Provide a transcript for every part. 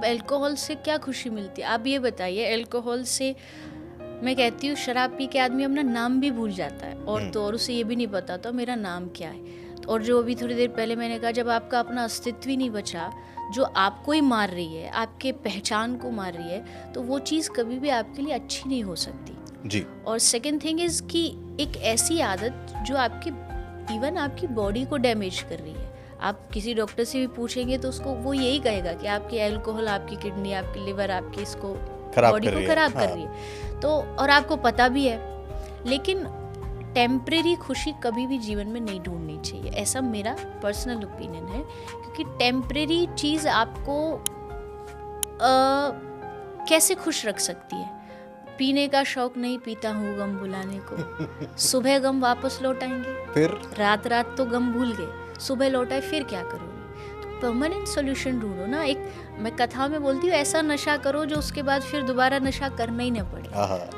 Alcohol से क्या खुशी मिलती है आप ये बताइए। अल्कोहल से मैं कहती हूँ शराब पी के आदमी अपना नाम भी भूल जाता है और तो और उसे ये भी नहीं पता था मेरा नाम क्या है। और जो अभी थोड़ी देर पहले मैंने कहा, जब आपका अपना अस्तित्व ही नहीं बचा, जो आपको ही मार रही है, आपके पहचान को मार रही है, तो वो चीज़ कभी भी आपके लिए अच्छी नहीं हो सकती जी। और सेकंड थिंग इज़ कि एक ऐसी आदत जो आपकी इवन आपकी बॉडी को डैमेज कर रही है। आप किसी डॉक्टर से भी पूछेंगे तो उसको वो यही कहेगा कि आपकी अल्कोहल आपकी किडनी, आपकी लिवर, आपकी इसको बॉडी को खराब कर रही है। तो और आपको पता भी है, लेकिन टेम्परेरी खुशी कभी भी जीवन में नहीं ढूंढनी चाहिए, ऐसा मेरा पर्सनल ओपिनियन है। क्योंकि टेम्परेरी चीज़ आपको कैसे खुश रख सकती है। पीने का शौक नहीं, पीता हूँ गम भुलाने को। सुबह गम वापस लौट आएंगे, फिर रात रात तो गम भूल गए, सुबह लौटाए फिर क्या करोगे। तो परमानेंट सॉल्यूशन ढूंढो ना। एक मैं कथा में बोलती हूँ, ऐसा नशा करो जो उसके बाद फिर दोबारा नशा करना ही ना पड़े।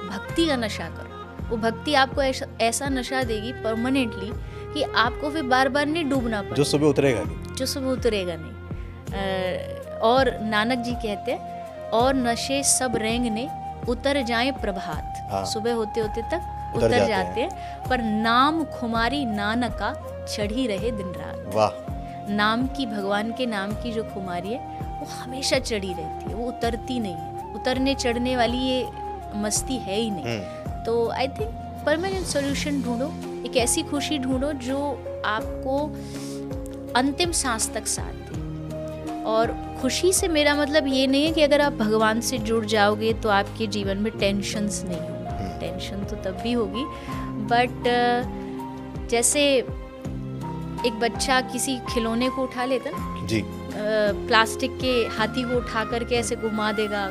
भक्ति का नशा करो, वो भक्ति आपको ऐसा नशा देगी परमानेंटली कि आपको फिर बार बार नहीं डूबना पड़े, जो सुबह उतरेगा नहीं। और नानक जी कहते हैं, और नशे सब रेंगने उतर जाए प्रभात। सुबह होते होते तक उतर जाते हैं, पर नाम खुमारी नानका चढ़ी रहे दिन रात। वाह। नाम की, भगवान के नाम की जो खुमारी है वो हमेशा चढ़ी रहती है, वो उतरती नहीं है। उतरने चढ़ने वाली ये मस्ती है ही नहीं। तो आई थिंक परमानेंट सॉल्यूशन ढूंढो, एक ऐसी खुशी ढूंढो जो आपको अंतिम सांस तक साथ दे। और खुशी से मेरा मतलब ये नहीं है कि अगर आप भगवान से जुड़ जाओगे तो आपके जीवन में टेंशन्स नहीं होंगी। टेंशन तो तब भी होगी, बट जैसे एक बच्चा किसी खिलौने को उठा लेता ना जी, प्लास्टिक के हाथी को उठा करके ऐसे घुमा देगा,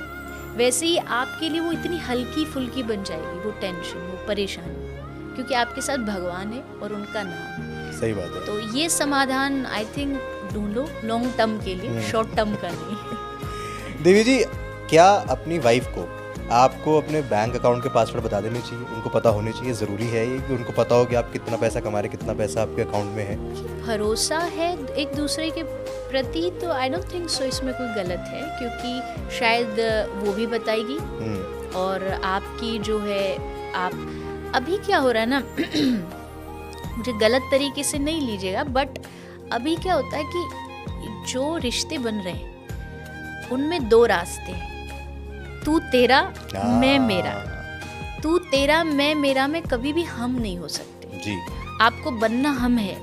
वैसे ही आपके लिए वो इतनी हल्की फुल्की बन जाएगी वो टेंशन, वो परेशानी, क्योंकि आपके साथ भगवान है और उनका नाम है। सही बात है। तो ये समाधान आई थिंक ढूंढो लॉन्ग टर्म के लिए, शॉर्ट टर्म का नहीं। देवी जी, क्या अपनी वाइफ को आपको अपने बैंक अकाउंट के पासवर्ड बता देने चाहिए? उनको पता होने चाहिए, ज़रूरी है ये कि उनको पता हो कि आप कितना पैसा कमा रहे, कितना पैसा आपके अकाउंट में है? भरोसा है एक दूसरे के प्रति, तो आई डोंट थिंक सो इसमें कोई गलत है, क्योंकि शायद वो भी बताएगी और आपकी जो है, आप अभी क्या हो रहा है ना मुझे गलत तरीके से नहीं लीजिएगा, बट अभी क्या होता है कि जो रिश्ते बन रहे हैं उनमें दो रास्ते हैं, तू तेरा मैं मेरा। तू तेरा मैं मेरा में कभी भी हम नहीं हो सकते जी। आपको बनना हम है,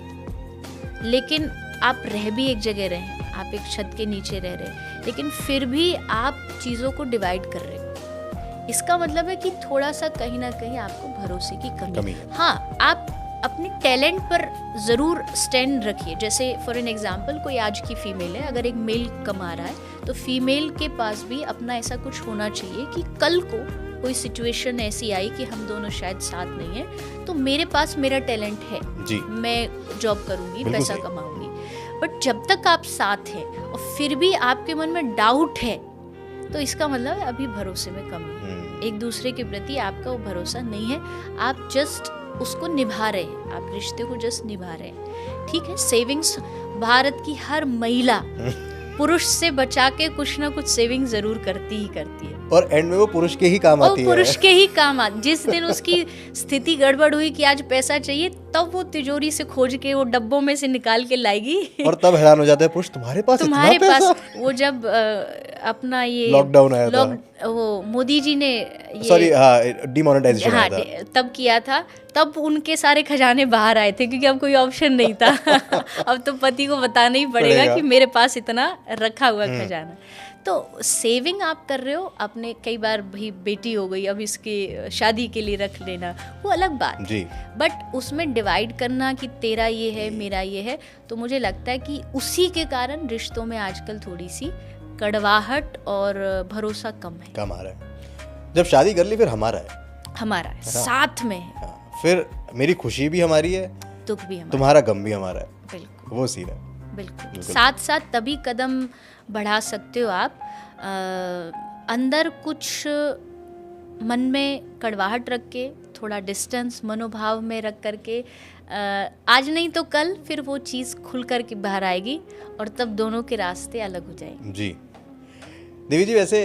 लेकिन आप रह भी एक जगह रहे, आप एक छत के नीचे रह रहे, लेकिन फिर भी आप चीज़ों को डिवाइड कर रहे हो। इसका मतलब है कि थोड़ा सा कहीं ना कहीं आपको भरोसे की कमी है। हाँ, आप अपने टैलेंट पर ज़रूर स्टैंड रखिए। जैसे फॉर एन एग्जांपल, कोई आज की फीमेल है, अगर एक मेल कमा रहा है तो फीमेल के पास भी अपना ऐसा कुछ होना चाहिए कि कल को कोई सिचुएशन ऐसी आई कि हम दोनों शायद साथ नहीं है, तो मेरे पास मेरा टैलेंट है जी, मैं जॉब करूंगी, पैसा कमाऊंगी। बट जब तक आप साथ हैं और फिर भी आपके मन में डाउट है, तो इसका मतलब है अभी भरोसे में कमी है। एक दूसरे के प्रति आपका वो भरोसा नहीं है, आप जस्ट उसको निभा रहे हैं, आप रिश्ते को जस्ट निभा रहे हैं। ठीक है, सेविंग्स भारत की हर महिला पुरुष से बचा के कुछ ना कुछ सेविंग जरूर करती ही करती है, और एंड में वो पुरुष के ही काम आती है। पुरुष के ही काम आती। जिस दिन उसकी स्थिति गड़बड़ हुई कि आज पैसा चाहिए, तब वो तिजोरी से खोज के वो डब्बों में से निकाल के लाएगी, और तब हैरान हो जाता है पुरुष, तुम्हारे पास वो जब अपना ये लॉकडाउन आया था, वो मोदी जी ने डिमोनेटाइजेशन आया था, तब किया था, तब उनके सारे खजाने बाहर आए थे, क्योंकि अब कोई ऑप्शन नहीं था। अब तो पति को बताना ही पड़ेगा कि मेरे पास इतना रखा हुआ खजाना। तो सेविंग आप कर रहे हो अपने, कई बार भाई बेटी हो गई, अब इसके शादी के लिए रख लेना, वो अलग बात जी। बट उसमें डिवाइड करना कि तेरा ये है मेरा ये है, तो मुझे लगता है कि उसी के कारण रिश्तों में आजकल थोड़ी सी कड़वाहट और भरोसा कम आ रहा है। जब शादी कर ली फिर हमारा है साथ में है, फिर मेरी खुशी भी हमारी है, दुख भी हमारा, तुम्हारा गम भी हमारा है। बिल्कुल वो सीन है। बिल्कुल साथ साथ तभी कदम बढ़ा सकते हो आप। अंदर कुछ मन में कड़वाहट रख के, थोड़ा डिस्टेंस मनोभाव में रख करके, आज नहीं तो कल फिर वो चीज़ खुल कर के बाहर आएगी और तब दोनों के रास्ते अलग हो जाएंगे। जी। देवी जी, वैसे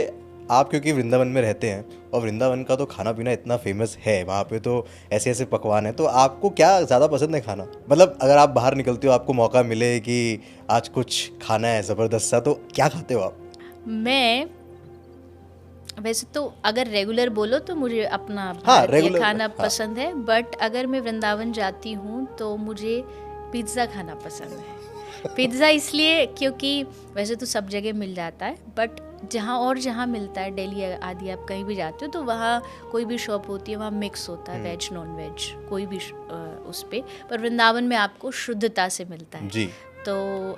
आप क्योंकि वृंदावन में रहते हैं और वृंदावन का तो खाना पीना इतना फेमस है, वहाँ पे तो ऐसे ऐसे पकवान हैं, तो आपको क्या ज़्यादा पसंद है खाना? मतलब अगर आप बाहर निकलते हो, आपको मौका मिले कि आज कुछ खाना है ज़बरदस्त सा, तो क्या खाते हो आप? मैं वैसे तो अगर रेगुलर बोलो तो मुझे अपना हाँ, भारतीय रेगुलर, खाना हाँ। पसंद है, बट अगर मैं वृंदावन जाती हूँ तो मुझे पिज़्ज़ा खाना पसंद है। पिज़्ज़ा इसलिए क्योंकि वैसे तो सब जगह मिल जाता है, बट जहाँ मिलता है, दिल्ली आदि आप कहीं भी जाते हो तो वहाँ कोई भी शॉप होती है, वहाँ मिक्स होता है वेज नॉन वेज कोई भी उस पर वृंदावन में आपको शुद्धता से मिलता है। जी। तो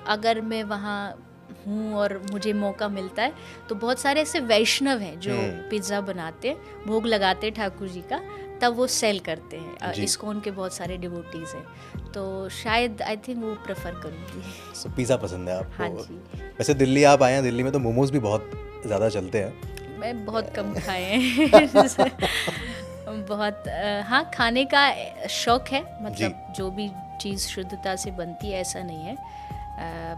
अगर मैं वहाँ हूँ और मुझे मौका मिलता है तो बहुत सारे ऐसे वैष्णव हैं जो पिज़्ज़ा बनाते हैं, भोग लगाते हैं ठाकुर जी का, तब वो सेल करते हैं। जी। इस्कॉन के बहुत सारे डिवोटीज़ हैं, तो शायद आई थिंक वो प्रेफर करूँगी। सो पिज़्ज़ा पसंद है आपको? हाँ जी। वैसे दिल्ली आप आए हैं, दिल्ली में तो मोमोज भी बहुत ज़्यादा चलते हैं। मैं बहुत कम खाए हैं। बहुत हाँ, खाने का शौक है, मतलब जो भी चीज़ शुद्धता से बनती है ऐसा नहीं है,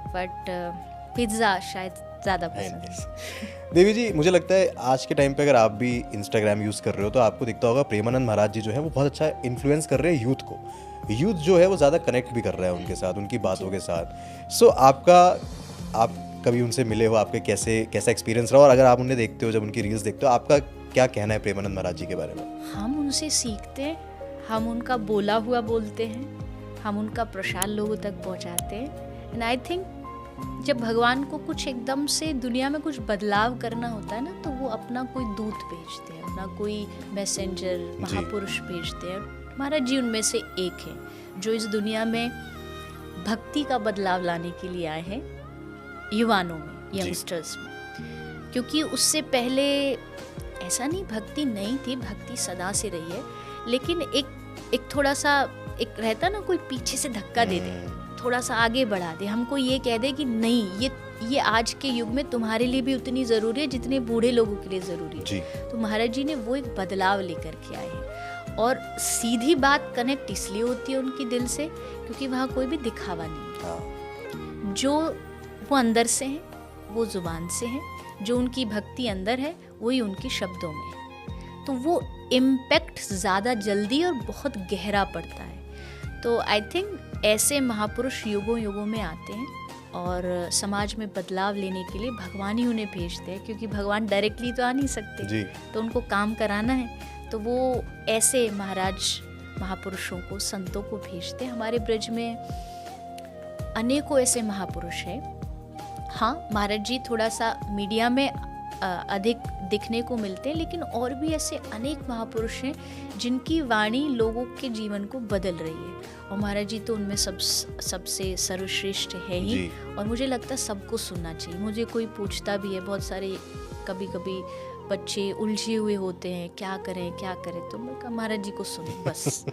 बट पिज़्ज़ा शायद ज़्यादा पसंद है। देवी जी, मुझे लगता है आज के टाइम पे अगर आप भी इंस्टाग्राम यूज़ कर रहे हो तो आपको दिखता होगा प्रेमानंद महाराज जी जो है वो बहुत अच्छा इन्फ्लुएंस कर रहे हैं यूथ को। यूथ जो है वो ज़्यादा कनेक्ट भी कर रहा है उनके साथ, उनकी बातों के साथ। सो आप कभी उनसे मिले हो, आपके कैसा एक्सपीरियंस रहा, और अगर आप उन्हें देखते हो, जब उनकी रील्स देखते हो, आपका क्या कहना है प्रेमानंद महाराज जी के बारे में? हम उनसे सीखते हैं, हम उनका बोला हुआ बोलते हैं, हम उनका प्रसाद लोगों तक पहुंचाते हैं। एंड आई थिंक जब भगवान को कुछ एकदम से दुनिया में कुछ बदलाव करना होता है ना, तो वो अपना कोई दूत भेजते हैं, अपना कोई मैसेंजर महापुरुष भेजते हैं। महाराज जी उनमें से एक हैं जो इस दुनिया में भक्ति का बदलाव लाने के लिए आए हैं, युवानों में, यंगस्टर्स में। क्योंकि उससे पहले ऐसा नहीं भक्ति नहीं थी, भक्ति सदा से रही है, लेकिन एक थोड़ा सा एक रहता ना, कोई पीछे से धक्का दे दे, थोड़ा सा आगे बढ़ा दे, हमको ये कह दे कि नहीं, ये आज के युग में तुम्हारे लिए भी उतनी ज़रूरी है जितने बूढ़े लोगों के लिए ज़रूरी है। तो महाराज जी ने वो एक बदलाव लेकर के आए हैं, और सीधी बात कनेक्ट इसलिए होती है उनकी दिल से क्योंकि वहाँ कोई भी दिखावा नहीं है। जो वो अंदर से हैं, वो जुबान से हैं, जो उनकी भक्ति अंदर है वही उनके शब्दों में है, तो वो इम्पैक्ट ज़्यादा जल्दी और बहुत गहरा पड़ता है। तो आई थिंक ऐसे महापुरुष युगों युगों में आते हैं और समाज में बदलाव लेने के लिए भगवान ही उन्हें भेजते हैं, क्योंकि भगवान डायरेक्टली तो आ नहीं सकते जी। तो उनको काम कराना है, तो वो ऐसे महापुरुषों को, संतों को भेजते हैं। हमारे ब्रज में अनेकों ऐसे महापुरुष हैं। हाँ, महाराज जी थोड़ा सा मीडिया में अधिक दिखने को मिलते हैं, लेकिन और भी ऐसे अनेक महापुरुष हैं जिनकी वाणी लोगों के जीवन को बदल रही है, और महाराज जी तो उनमें सबसे सर्वश्रेष्ठ है ही। और मुझे लगता है सबको सुनना चाहिए। मुझे कोई पूछता भी है, बहुत सारे कभी कभी बच्चे उलझे हुए होते हैं, क्या करें, तो मैं कहा महाराज जी को सुनो बस।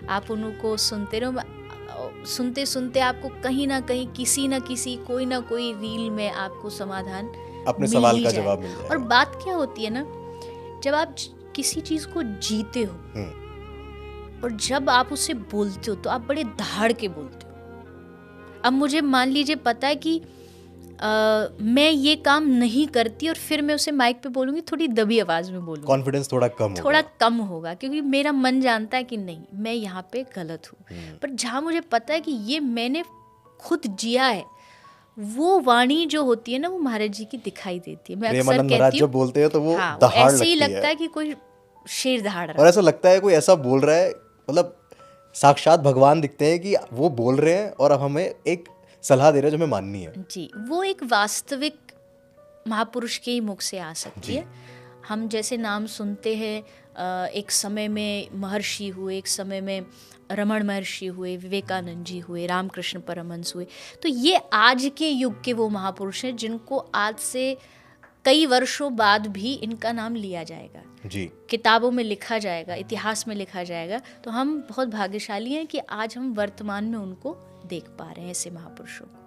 आप उनको सुनते रहो, सुनते सुनते आपको कहीं ना कहीं किसी ना किसी कोई ना कोई रील में आपको समाधान, अपने सवाल का जवाब मिल जाएगा। और बात क्या होती है ना, जब आप किसी चीज को जीते हो और जब आप उसे बोलते हो तो आप बड़े दहाड़ के बोलते हो। अब मुझे मान लीजिए पता है कि मैं ये काम नहीं करती और फिर मैं उसे माइक पे बोलूंगी, थोड़ी दबी आवाज में बोलूंगी, कॉन्फिडेंस थोड़ा कम होगा क्योंकि मेरा मन जानता है कि नहीं, मैं यहाँ पे गलत हूँ। पर जहाँ मुझे पता है कि ये मैंने खुद जिया है, वो वाणी जो होती है ना, वो महाराज जी की दिखाई देती है। मैं अक्सर कहती हूँ, बोलते हैं तो वो ऐसे ही लगता है कि कोई शेर दहाड़ रहा है, और ऐसा लगता है कोई ऐसा बोल रहा है, मतलब साक्षात भगवान दिखते हैं कि वो बोल रहे हैं और अब हमें एक सलाह दे रहे हैं जो हमें माननी है जी। वो एक वास्तविक महापुरुष के ही मुख से आ सकती है। हम जैसे नाम सुनते हैं, एक समय में महर्षि हुए, एक समय में रमण महर्षि हुए, विवेकानंद जी हुए, रामकृष्ण परमहंस हुए, तो ये आज के युग के वो महापुरुष हैं जिनको आज से कई वर्षों बाद भी इनका नाम लिया जाएगा जी, किताबों में लिखा जाएगा, इतिहास में लिखा जाएगा। तो हम बहुत भाग्यशाली हैं कि आज हम वर्तमान में उनको देख पा रहे हैं, ऐसे महापुरुषों को।